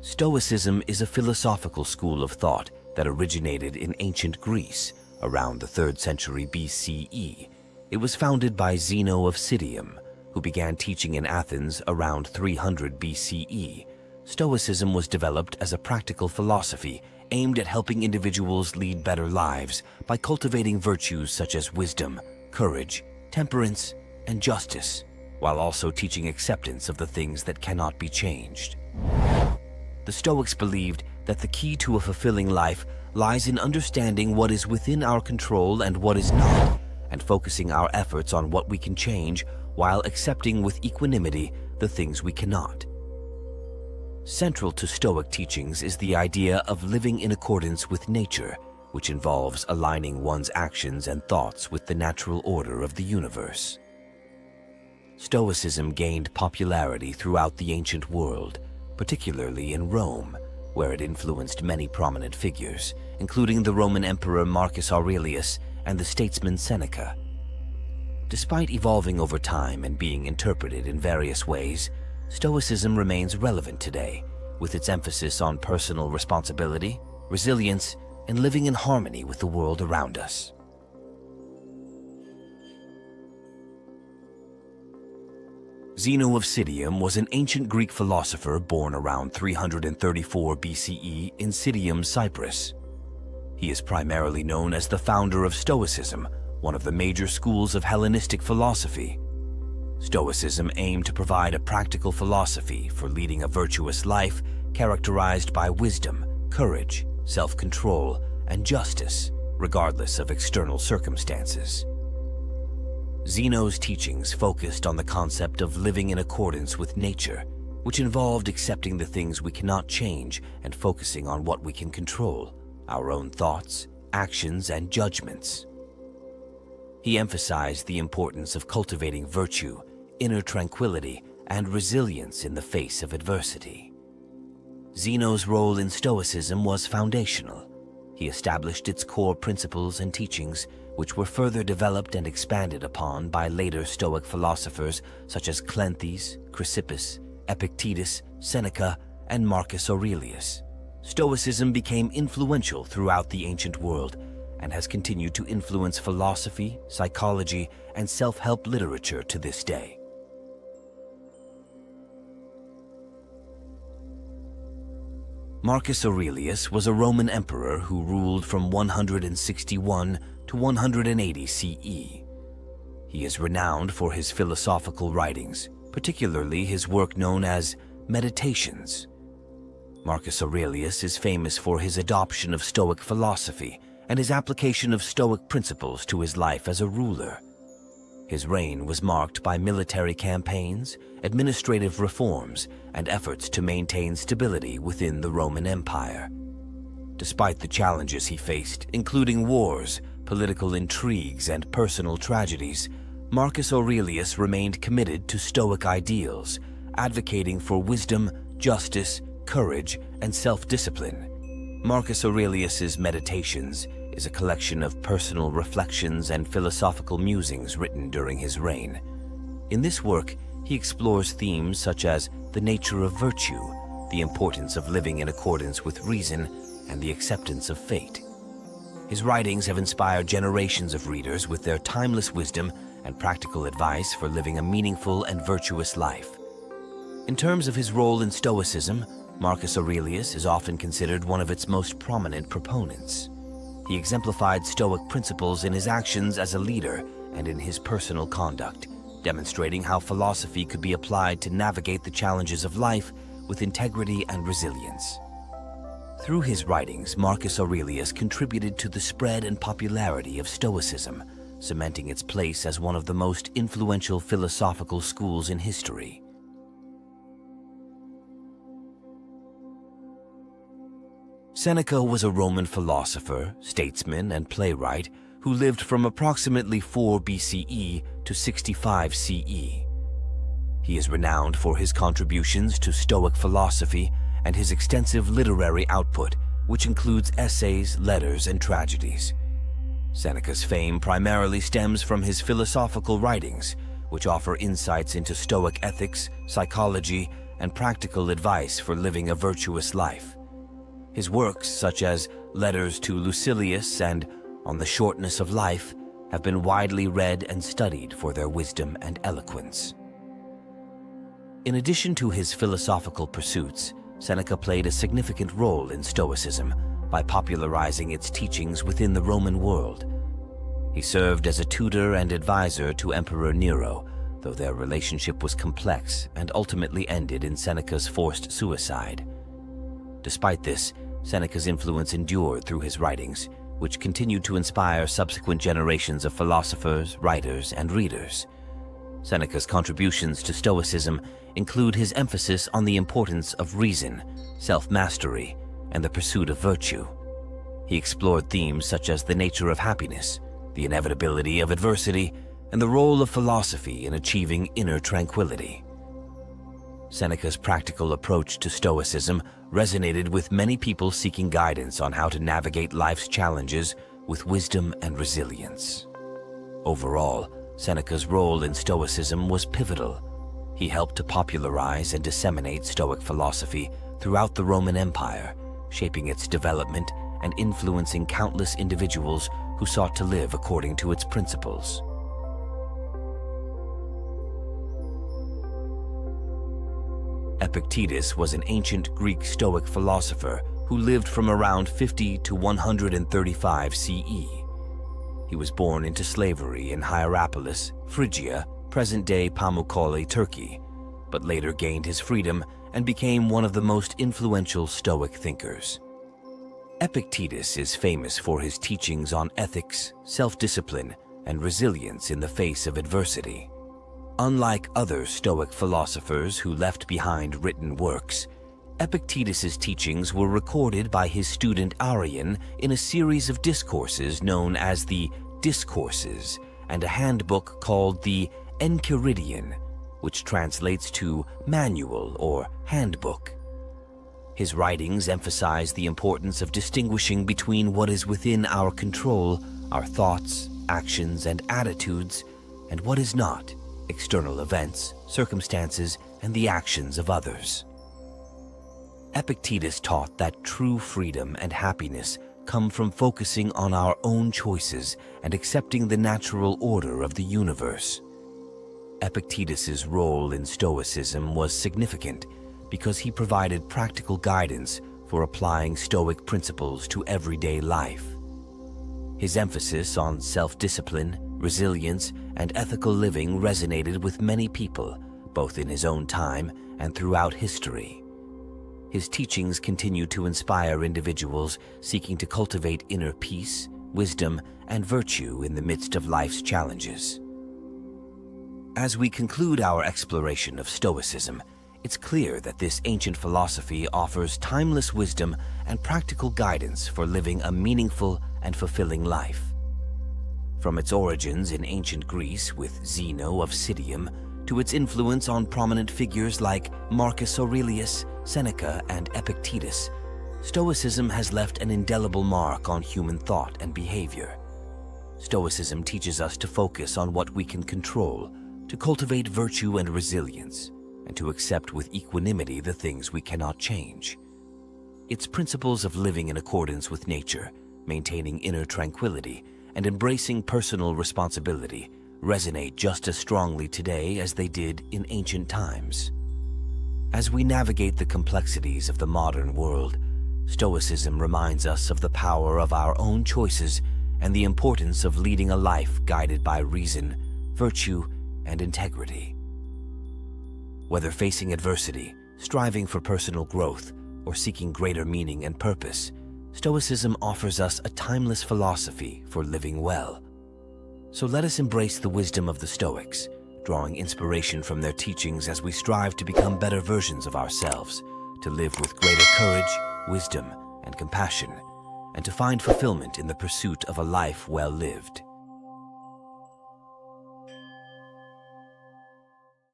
Stoicism is a philosophical school of thought that originated in ancient Greece around the 3rd century BCE. It was founded by Zeno of Citium, who began teaching in Athens around 300 BCE. Stoicism was developed as a practical philosophy aimed at helping individuals lead better lives by cultivating virtues such as wisdom, courage, temperance, and justice, while also teaching acceptance of the things that cannot be changed. The Stoics believed that the key to a fulfilling life lies in understanding what is within our control and what is not, and focusing our efforts on what we can change while accepting with equanimity the things we cannot. Central to Stoic teachings is the idea of living in accordance with nature, which involves aligning one's actions and thoughts with the natural order of the universe. Stoicism gained popularity throughout the ancient world, particularly in Rome, where it influenced many prominent figures, including the Roman Emperor Marcus Aurelius and the statesman Seneca. Despite evolving over time and being interpreted in various ways, Stoicism remains relevant today, with its emphasis on personal responsibility, resilience, and living in harmony with the world around us. Zeno of Citium was an ancient Greek philosopher born around 334 BCE in Citium, Cyprus. He is primarily known as the founder of Stoicism, one of the major schools of Hellenistic philosophy. Stoicism aimed to provide a practical philosophy for leading a virtuous life characterized by wisdom, courage, self-control, and justice, regardless of external circumstances. Zeno's teachings focused on the concept of living in accordance with nature, which involved accepting the things we cannot change and focusing on what we can control, our own thoughts, actions, and judgments. He emphasized the importance of cultivating virtue, inner tranquility, and resilience in the face of adversity. Zeno's role in Stoicism was foundational. He established its core principles and teachings, which were further developed and expanded upon by later Stoic philosophers such as Cleanthes, Chrysippus, Epictetus, Seneca, and Marcus Aurelius. Stoicism became influential throughout the ancient world and has continued to influence philosophy, psychology, and self-help literature to this day. Marcus Aurelius was a Roman emperor who ruled from 161 to 180 CE. He is renowned for his philosophical writings, particularly his work known as Meditations. Marcus Aurelius is famous for his adoption of Stoic philosophy and his application of Stoic principles to his life as a ruler. His reign was marked by military campaigns, administrative reforms, and efforts to maintain stability within the Roman Empire. Despite the challenges he faced, including wars, political intrigues, and personal tragedies, Marcus Aurelius remained committed to Stoic ideals, advocating for wisdom, justice, courage, and self-discipline. Marcus Aurelius's Meditations is a collection of personal reflections and philosophical musings written during his reign. In this work, he explores themes such as the nature of virtue, the importance of living in accordance with reason, and the acceptance of fate. His writings have inspired generations of readers with their timeless wisdom and practical advice for living a meaningful and virtuous life. In terms of his role in Stoicism, Marcus Aurelius is often considered one of its most prominent proponents. He exemplified Stoic principles in his actions as a leader and in his personal conduct, demonstrating how philosophy could be applied to navigate the challenges of life with integrity and resilience. Through his writings, Marcus Aurelius contributed to the spread and popularity of Stoicism, cementing its place as one of the most influential philosophical schools in history. Seneca was a Roman philosopher, statesman, and playwright who lived from approximately 4 BCE to 65 CE. He is renowned for his contributions to Stoic philosophy and his extensive literary output, which includes essays, letters, and tragedies. Seneca's fame primarily stems from his philosophical writings, which offer insights into Stoic ethics, psychology, and practical advice for living a virtuous life. His works, such as Letters to Lucilius and On the Shortness of Life, have been widely read and studied for their wisdom and eloquence. In addition to his philosophical pursuits, Seneca played a significant role in Stoicism by popularizing its teachings within the Roman world. He served as a tutor and advisor to Emperor Nero, though their relationship was complex and ultimately ended in Seneca's forced suicide. Despite this, Seneca's influence endured through his writings, which continued to inspire subsequent generations of philosophers, writers, and readers. Seneca's contributions to Stoicism include his emphasis on the importance of reason, self-mastery, and the pursuit of virtue. He explored themes such as the nature of happiness, the inevitability of adversity, and the role of philosophy in achieving inner tranquility. Seneca's practical approach to Stoicism resonated with many people seeking guidance on how to navigate life's challenges with wisdom and resilience. Overall, Seneca's role in Stoicism was pivotal. He helped to popularize and disseminate Stoic philosophy throughout the Roman Empire, shaping its development and influencing countless individuals who sought to live according to its principles. Epictetus was an ancient Greek Stoic philosopher who lived from around 50 to 135 CE. He was born into slavery in Hierapolis, Phrygia, present-day Pamukkale, Turkey, but later gained his freedom and became one of the most influential Stoic thinkers. Epictetus is famous for his teachings on ethics, self-discipline, and resilience in the face of adversity. Unlike other Stoic philosophers who left behind written works, Epictetus's teachings were recorded by his student Arrian in a series of discourses known as the Discourses and a handbook called the Enchiridion, which translates to manual or handbook. His writings emphasize the importance of distinguishing between what is within our control, our thoughts, actions, and attitudes, and what is not, external events, circumstances, and the actions of others. Epictetus taught that true freedom and happiness come from focusing on our own choices and accepting the natural order of the universe. Epictetus's role in Stoicism was significant because he provided practical guidance for applying Stoic principles to everyday life. His emphasis on self-discipline, resilience, and ethical living resonated with many people, both in his own time and throughout history. His teachings continue to inspire individuals seeking to cultivate inner peace, wisdom, and virtue in the midst of life's challenges. As we conclude our exploration of Stoicism, it's clear that this ancient philosophy offers timeless wisdom and practical guidance for living a meaningful and fulfilling life. From its origins in ancient Greece with Zeno of Citium to its influence on prominent figures like Marcus Aurelius, Seneca, and Epictetus, Stoicism has left an indelible mark on human thought and behavior. Stoicism teaches us to focus on what we can control, to cultivate virtue and resilience, and to accept with equanimity the things we cannot change. Its principles of living in accordance with nature, maintaining inner tranquility, and embracing personal responsibility resonate just as strongly today as they did in ancient times. As we navigate the complexities of the modern world, Stoicism reminds us of the power of our own choices and the importance of leading a life guided by reason, virtue, and integrity. Whether facing adversity, striving for personal growth, or seeking greater meaning and purpose, Stoicism offers us a timeless philosophy for living well. So let us embrace the wisdom of the Stoics, drawing inspiration from their teachings as we strive to become better versions of ourselves, to live with greater courage, wisdom, and compassion, and to find fulfillment in the pursuit of a life well lived.